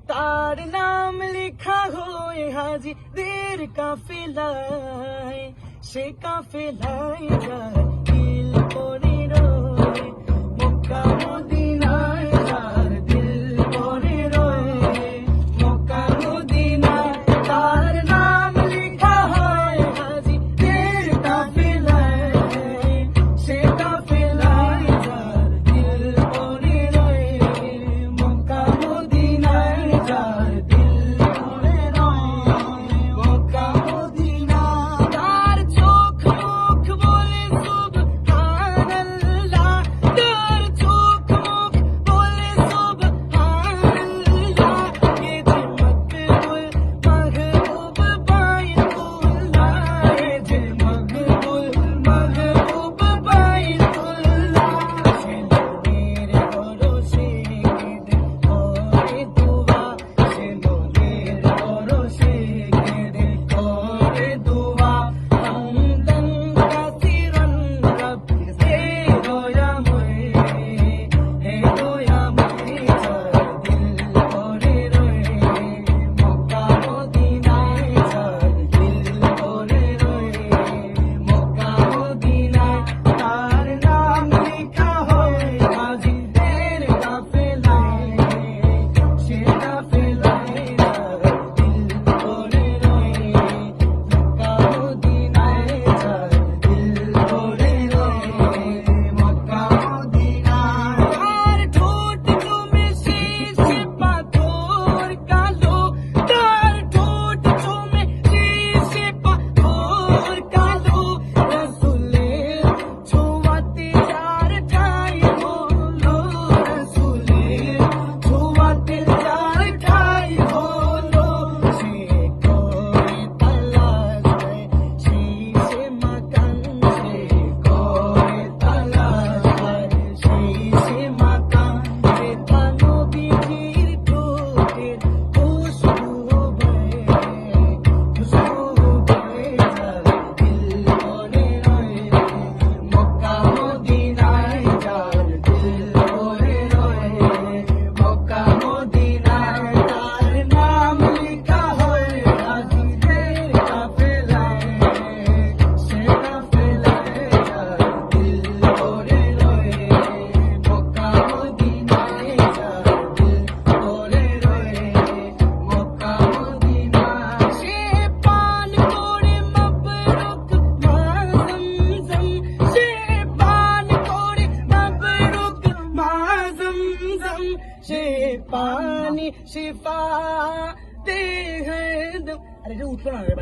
তার নাম লেখা হয়ে হাজিদের কাফেলায়, সে কাফেলায় যায় দিল পরে রয়, মক্কা মদিনায় যার দিল পরে রয়, মক্কা মদিনায় তার নাম লেখা হয় হাজিদের কাফেলায়, সে কাফেলায় যার দিল পরে রয়, মক্কা মদিনায় যার দিল পরে রয়, মক্কা মদিনা তার চোখ মুখ বলে সুবহানাল্লাহ, তার চোখ মুখ বলে সুবহানাল্লাহ, এ যে মকবুল মাহবুব বাইতুল্লাহ, এ যে মকবুল মাহবুব বাইতুল্লাহ, সে মনের ভরসে কেঁদে করে দুয়া, সে মনের ভরসে কেঁদে করে দুয়া, হামদান কাসিরান রব্বি হে দয়াময়, হে দয়াময় যার দিল পরে রয়, মক্কা মদিনায় যার দিল পরে রয়, মক্কা মদিনায় তার নাম লেখা হয় হাজিদের কাফেলায়, সে কাফেলায় যার দিল পরে রয়, মক্কা মদিনায় যার দিল পরে রয়, মক্কা মদিনায় তার ঠোঁট চুমে শীষে পাথর কালো, তার ঠোঁট চুমে শীষে পাথর কালো, রাসূলের ছোঁয়াতে যার ঠাঁই হলো, রাসূলের ছোঁয়াতে যার ঠাঁই হলো, সে করে তালাশ দেয় শীষে মাকান, সে করে তালাশ দেয় শীষে মাকান, বেতা নবীজির ঠোঁটের খুশবু বয়ে, খুশবু বয়ে যার দিল পরে রয়, মক্কা মদিনায় যার দিল পরে রয়, মক্কা মদিনায় তার নাম লেখা হয় হাজিদের কাফেলায়, সে কাফেলায় যার দিল পরে রয়, মক্কা মদিনায় যার দিল পরে রয়, মক্কা মদিনায় সে পান করে মবরুক মা জমজম, সে পান করে মবরুক মা জমজম, সে পানি শিফা তে হরদম। আরে এটা উঠলো না রে ভাই।